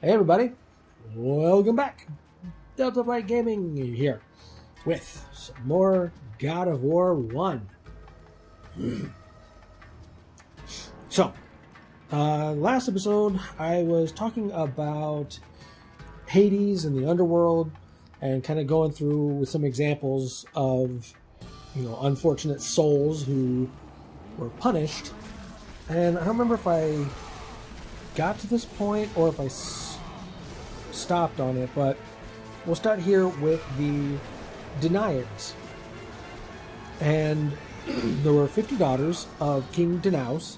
Hey everybody, welcome back. Delta Flight Gaming here with some more God of War 1. So, last episode I was talking about Hades and the Underworld and kind of going through with some examples of, unfortunate souls who were punished. And I don't remember if I got to this point or if I stopped on it, but we'll start here with the Deniers. And there were 50 daughters of King Danaus,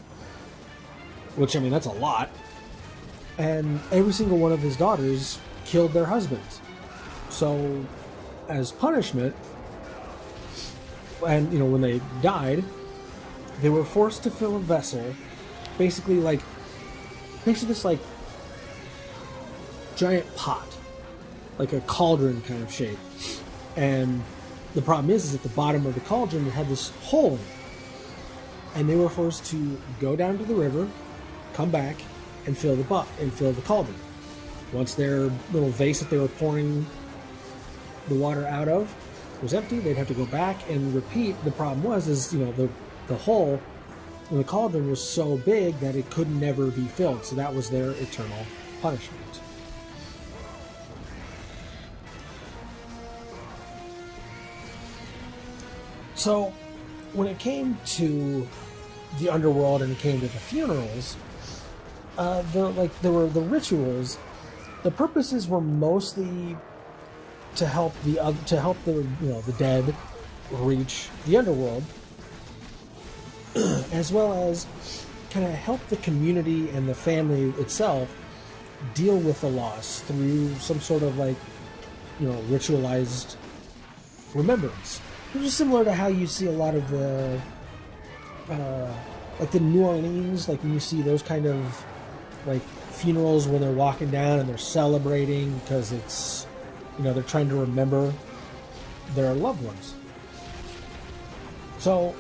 which, that's a lot. And every single one of his daughters killed their husbands. So, as punishment, and, when they died, they were forced to fill a vessel, basically this, giant pot, like a cauldron kind of shape. And the problem is at the bottom of the cauldron it had this hole in it. And they were forced to go down to the river, come back, and fill the cauldron. Once their little vase that they were pouring the water out of was empty, they'd have to go back and repeat. The problem was the hole in the cauldron was so big that it could never be filled. So that was their eternal punishment. So, when it came to the underworld and it came to the funerals, there were the rituals. The purposes were mostly to help the dead reach the underworld, as well as kind of help the community and the family itself deal with the loss through some sort of ritualized remembrance. Which is similar to how you see a lot of the New Orleans, when you see those kind of funerals when they're walking down and they're celebrating because it's, they're trying to remember their loved ones. So,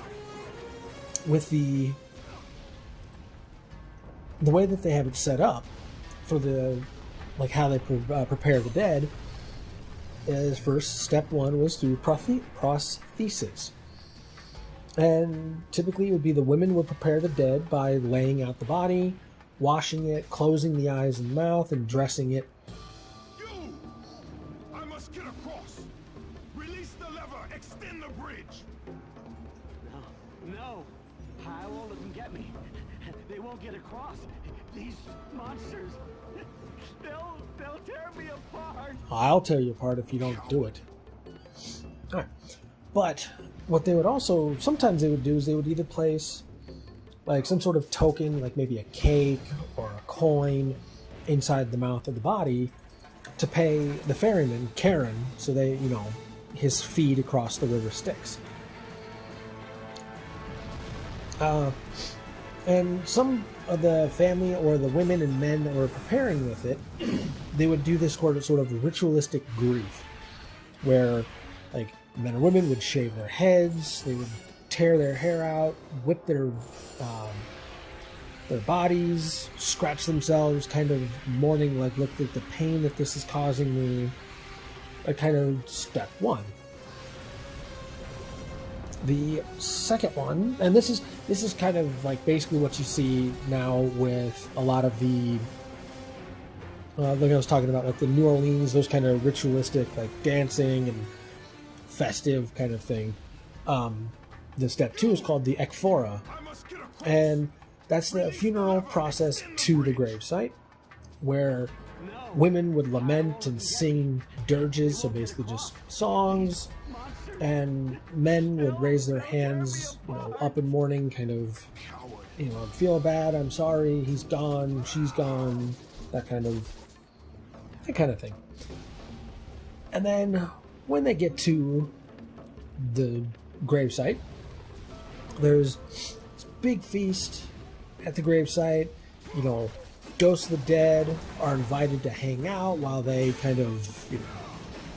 with the way that they have it set up for the, how they prepare the dead, is first, step one was through prosthesis. And typically it would be the women would prepare the dead by laying out the body, washing it, closing the eyes and mouth, and dressing it. You! I must get across! Release the lever! Extend the bridge! No! I won't let them get me. They won't get across. These monsters, they'll tear me apart. I'll tear you apart if you don't do it. All right. But what they would also, sometimes they would do is they would either place some sort of token, maybe a cake or a coin inside the mouth of the body to pay the ferryman, Karen, so they, his feed across the river Styx. And some of the family or the women and men that were preparing with it, they would do this sort of ritualistic grief, where men and women would shave their heads, they would tear their hair out, whip their bodies, scratch themselves, kind of mourning, look at the pain that this is causing me. Kind of step one. The second one, and this is kind of basically what you see now with a lot of the I was talking about the New Orleans, those kind of ritualistic dancing and festive kind of thing. The step two is called the ekphora, and that's the funeral process to the gravesite, where women would lament and sing dirges, so basically just songs, and men would raise their hands, up in mourning, kind of, feel bad, I'm sorry, he's gone, she's gone, that kind of thing. And then when they get to the gravesite, there's this big feast at the gravesite. Ghosts of the dead are invited to hang out while they kind of,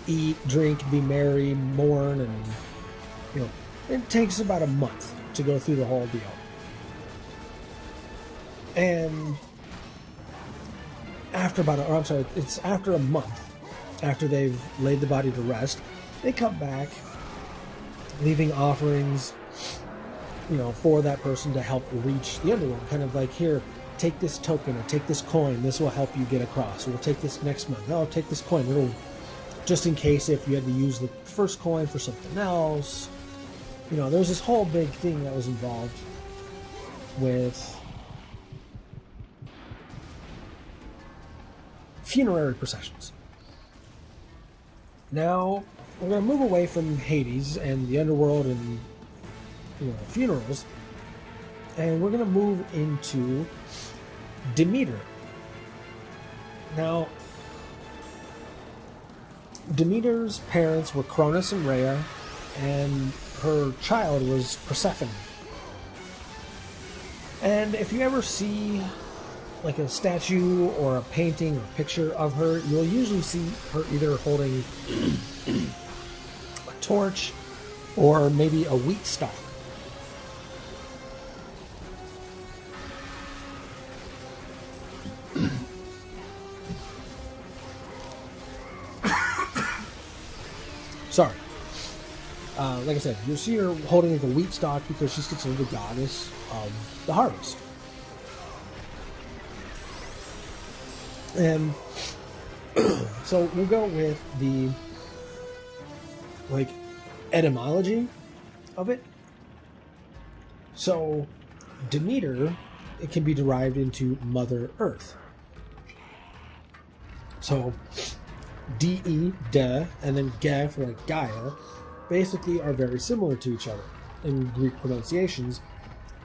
eat, drink, be merry, mourn, and, it takes about a month to go through the whole deal. And after about, or I'm sorry, it's after a month after they've laid the body to rest, they come back, leaving offerings, for that person to help reach the underworld. Kind of like, here, take this token or take this coin. This will help you get across. We'll take this next month. Oh, take this coin. It'll, just in case if you had to use the first coin for something else. There's this whole big thing that was involved with funerary processions. Now, we're going to move away from Hades and the underworld and funerals, and we're going to move into Demeter. Now, Demeter's parents were Cronus and Rhea, and her child was Persephone. And if you ever see like a statue or a painting or picture of her, you'll usually see her either holding a torch or maybe a wheat stalk. Sorry. Like I said, you'll see her holding the wheat stalk because she's considered the goddess of the harvest. And so we'll go with the etymology of it. So Demeter, it can be derived into Mother Earth. So D-E, de, and then ge for Gaia, basically are very similar to each other in Greek pronunciations.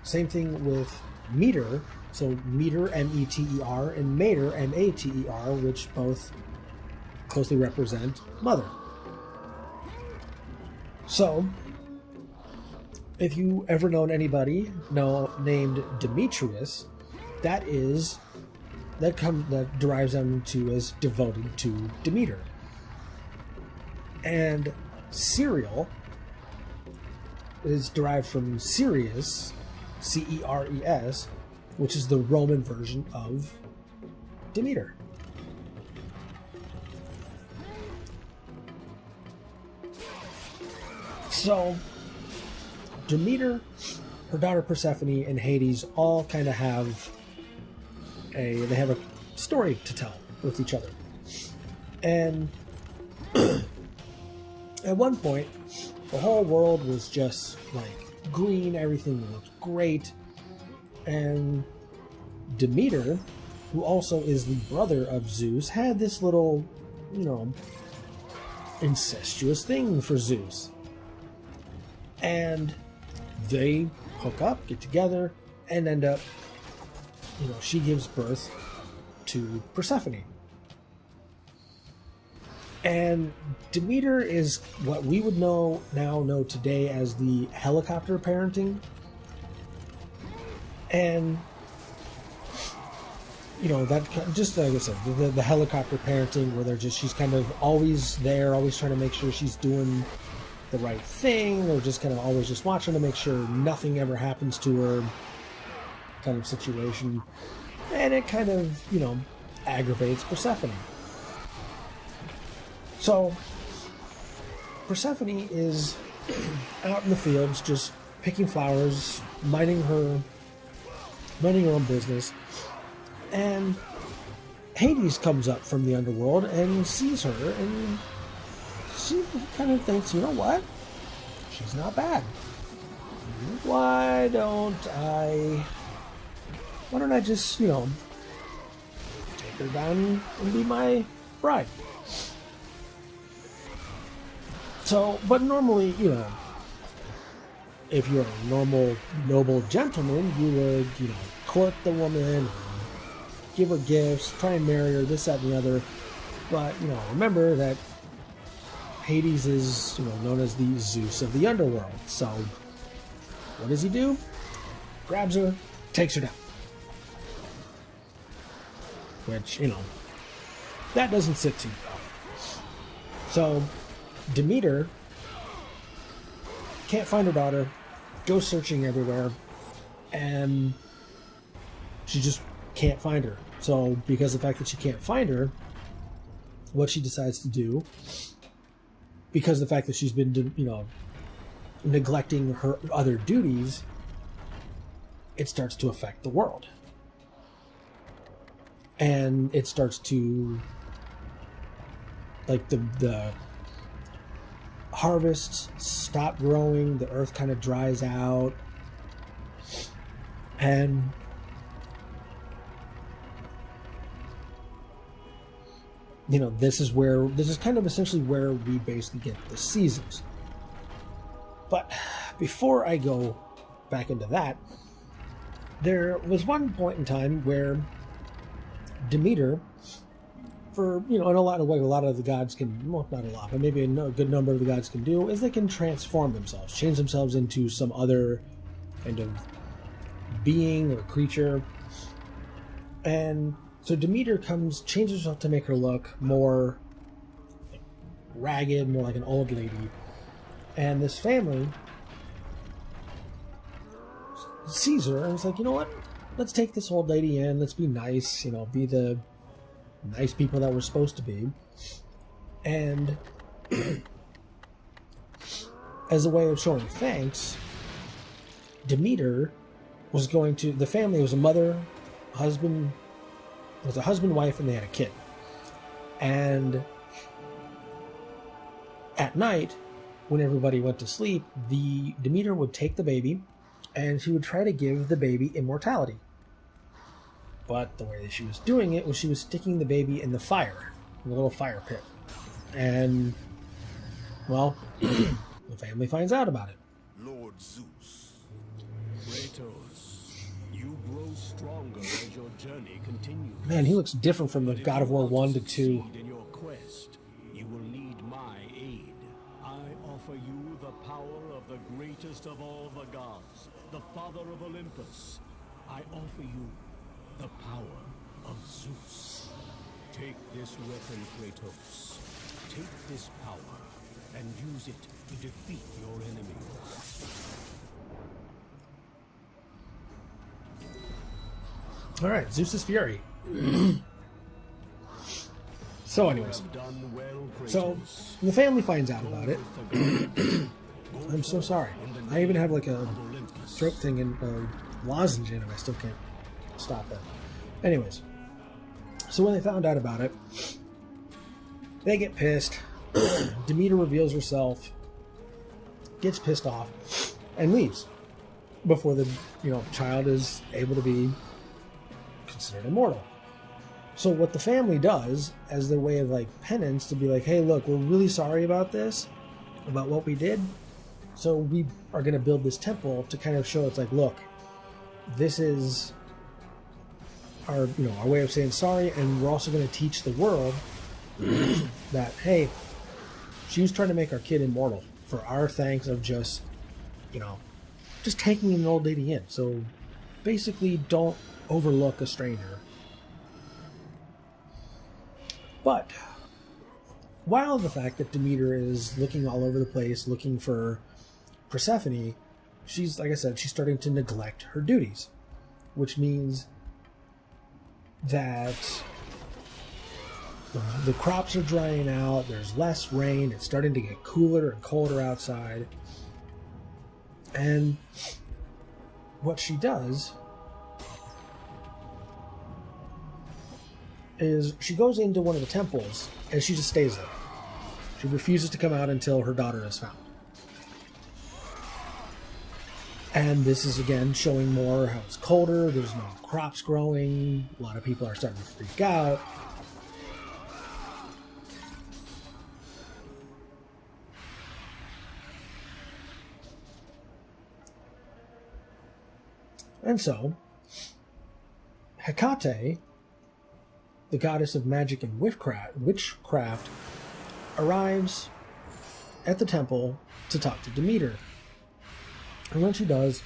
Same thing with meter. So meter, M-E-T-E-R, and mater, M-A-T-E-R, which both closely represent mother. So, if you ever known anybody named Demetrius, that derives them to as devoted to Demeter. And cereal is derived from Ceres, C-E-R-E-S, which is the Roman version of Demeter. So, Demeter, her daughter Persephone, and Hades all kind of have a story to tell with each other. And at one point, the whole world was just like green, everything looked great. And Demeter, who also is the brother of Zeus, had this little, incestuous thing for Zeus. And they hook up, get together, and end up, she gives birth to Persephone. And Demeter is what we would now know today as the helicopter parenting. And, that just like I said, the helicopter parenting where she's kind of always there, always trying to make sure she's doing the right thing, or just kind of always just watching to make sure nothing ever happens to her kind of situation. And it kind of, aggravates Persephone. So, Persephone is out in the fields just picking flowers, minding her own business, and Hades comes up from the underworld and sees her, and she kind of thinks, you know what? She's not bad. Why don't I just, take her down and be my bride? So, but normally, if you're a normal, noble gentleman, you would, court the woman, give her gifts, try and marry her, this, that, and the other. But, remember that Hades is, known as the Zeus of the underworld. So, what does he do? Grabs her, takes her down. Which, that doesn't sit too well. So, Demeter can't find her daughter, goes searching everywhere, and she just can't find her. So because of the fact that she can't find her, what she decides to do, because of the fact that she's been, neglecting her other duties, it starts to affect the world. And it starts to, like, the harvests stop growing, the earth kind of dries out, and this is kind of essentially where we basically get the seasons. But before I go back into that, there was one point in time where Demeter, for in a lot of what a lot of the gods can, well, not a lot, but maybe a good number of the gods can do, is they can transform themselves, change themselves into some other kind of being or creature. And so Demeter changes herself to make her look more ragged, more like an old lady. And this family sees her and is like, you know what? Let's take this old lady in. Let's be nice, be the nice people that we're supposed to be. And as a way of showing thanks, Demeter was going to, the family was a mother, husband, it was a husband, wife, and they had a kid. And at night, when everybody went to sleep, Demeter would take the baby and she would try to give the baby immortality. But the way that she was doing it was she was sticking the baby in the fire, in a little fire pit. And, well, the family finds out about it. Lord Zeus. Kratos, you grow stronger as your journey continues. Man, he looks different from the God of War 1 to 2. In your quest, you will need my aid. I offer you the power of the greatest of all the gods, the father of Olympus. I offer you the power of Zeus. Take this weapon, Kratos. Take this power and use it to defeat your enemies. All right, Zeus Fury. So anyways, so the family finds out about it. I'm so sorry. I even have like a throat thing and a lozenge in it. I still can't stop that. Anyways, so when they found out about it, they get pissed. Demeter reveals herself, gets pissed off, and leaves before the child is able to be considered immortal. So what the family does as their way of like penance to be like, hey, look, we're really sorry about this, about what we did. So we are going to build this temple to kind of show it's like, look, this is our our way of saying sorry, and we're also going to teach the world that, hey, she was trying to make our kid immortal for our thanks of just taking an old lady in. So basically, don't overlook a stranger. But while the fact that Demeter is looking all over the place, looking for Persephone, she's, like I said, she's starting to neglect her duties, which means that the crops are drying out, there's less rain, it's starting to get cooler and colder outside. And what she does is she goes into one of the temples and she just stays there. She refuses to come out until her daughter is found. And this is again showing more how it's colder, there's no crops growing, a lot of people are starting to freak out. And so, Hecate, the goddess of magic and witchcraft, arrives at the temple to talk to Demeter. And when she does,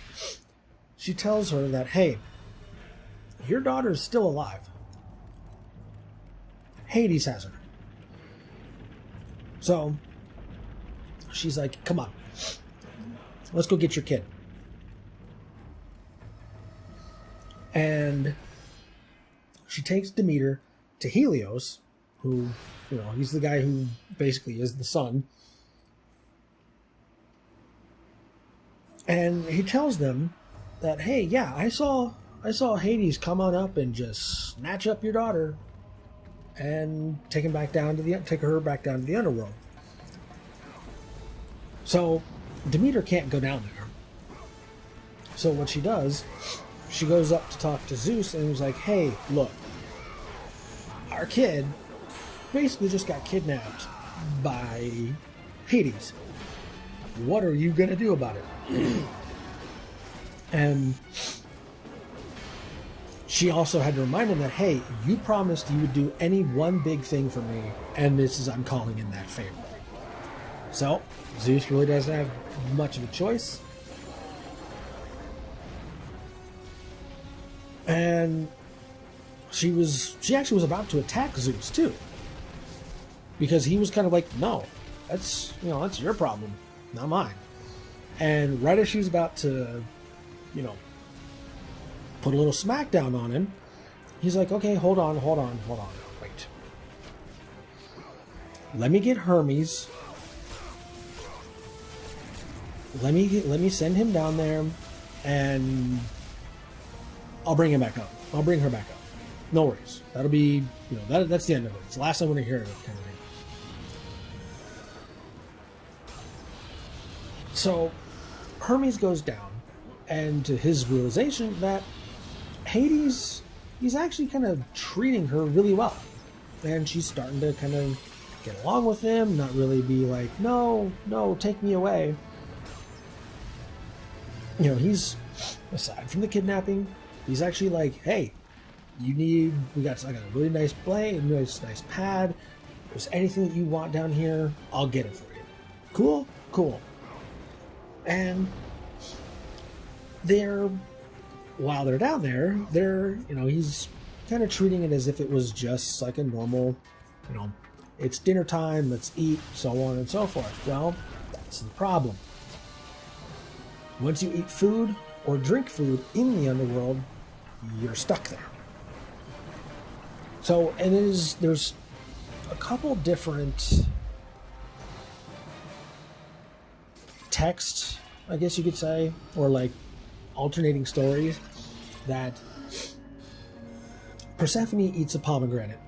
she tells her that, hey, your daughter is still alive. Hades has her. So, she's like, come on, let's go get your kid. And she takes Demeter to Helios, who, he's the guy who basically is the sun. And he tells them that, hey, yeah, I saw Hades come on up and just snatch up your daughter and take her back down to the underworld. So Demeter can't go down there. So what she does, she goes up to talk to Zeus and was like, hey, look, our kid basically just got kidnapped by Hades. What are you going to do about it? And she also had to remind him that, hey, you promised you would do any one big thing for me, and I'm calling in that favor. So Zeus really doesn't have much of a choice. And she actually was about to attack Zeus too, because he was kind of like, no, that's your problem, not mine. And right as she was about to, put a little smackdown on him, he's like, okay, hold on, wait. Let me get Hermes. Let me send him down there, and I'll bring him back up. I'll bring her back up. No worries. That'll be, that's the end of it. It's the last I want to hear of it, kind of thing. So Hermes goes down, and to his realization that Hades, he's actually kind of treating her really well. And she's starting to kind of get along with him, not really be like, no, take me away. He's, aside from the kidnapping, he's actually like, hey, I got a really nice blade, a nice pad. If there's anything that you want down here, I'll get it for you. Cool. And while they're down there, he's kind of treating it as if it was just like a normal, it's dinner time, let's eat, so on and so forth. Well, that's the problem. Once you eat food or drink food in the underworld, you're stuck there. So, and there's a couple different texts, I guess you could say, or like alternating stories, that Persephone eats a pomegranate.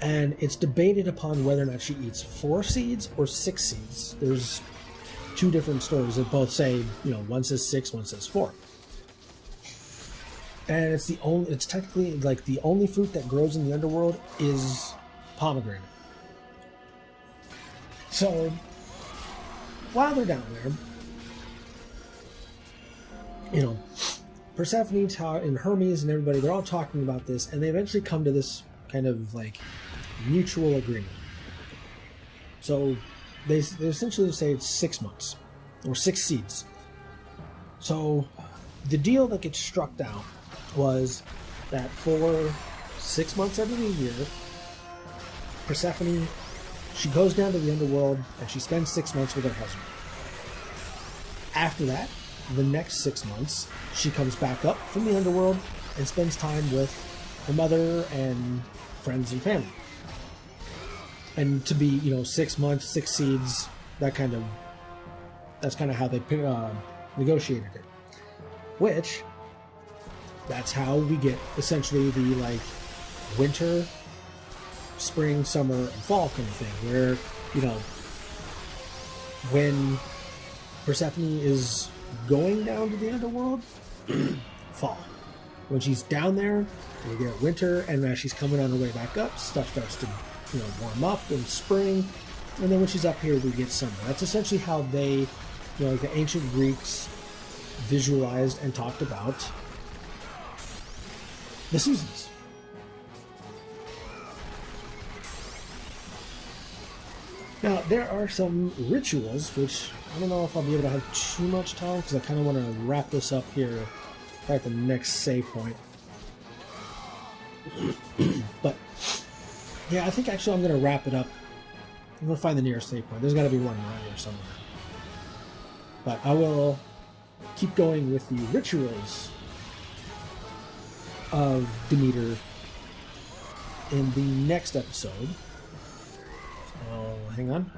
And it's debated upon whether or not she eats 4 seeds or 6 seeds. There's 2 different stories that both say, one says 6, one says 4. And it's technically like the only fruit that grows in the underworld is pomegranate. So while they're down there, Persephone and Hermes and everybody, they're all talking about this, and they eventually come to this kind of like mutual agreement. So they essentially say it's 6 months or 6 seeds. So the deal that gets struck down was that for 6 months out of the year, Persephone, she goes down to the underworld and she spends 6 months with her husband. After that, the next 6 months, she comes back up from the underworld and spends time with her mother and friends and family. And to be, 6 months, 6 seeds, that's kind of how they negotiated it. Which, that's how we get essentially the like winter, spring, summer, and fall kind of thing, where, when Persephone is going down to the underworld, fall. When she's down there, we get winter, and as she's coming on her way back up, stuff starts to warm up in spring, and then when she's up here, we get summer. That's essentially how they, like the ancient Greeks visualized and talked about the seasons. Now, there are some rituals, which I don't know if I'll be able to have too much time, because I kind of want to wrap this up here at the next save point. But yeah, I think actually I'm going to wrap it up. I'm going to find the nearest save point. There's got to be one around here somewhere. But I will keep going with the rituals of Demeter in the next episode. So, hang on.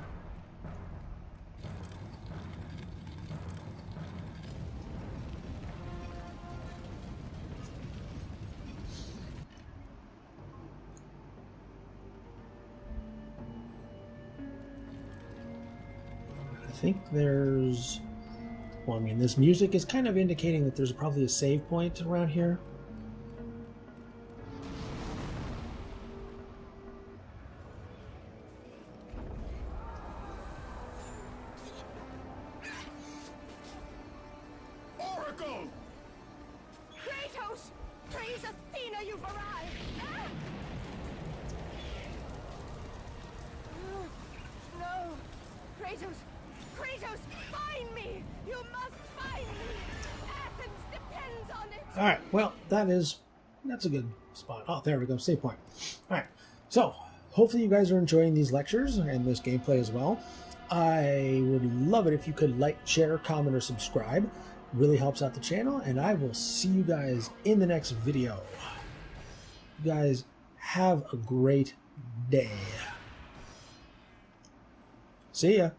I think there's... Well, I mean, this music is kind of indicating that there's probably a save point around here. Oracle! Kratos! Praise Athena, you've arrived! Ah! No! Kratos! Kratos, find me! You must find me! Athens depends on it! Alright, well, that's a good spot. Oh, there we go, save point. Alright, so, hopefully you guys are enjoying these lectures and this gameplay as well. I would love it if you could like, share, comment, or subscribe. Really helps out the channel, and I will see you guys in the next video. You guys have a great day. See ya.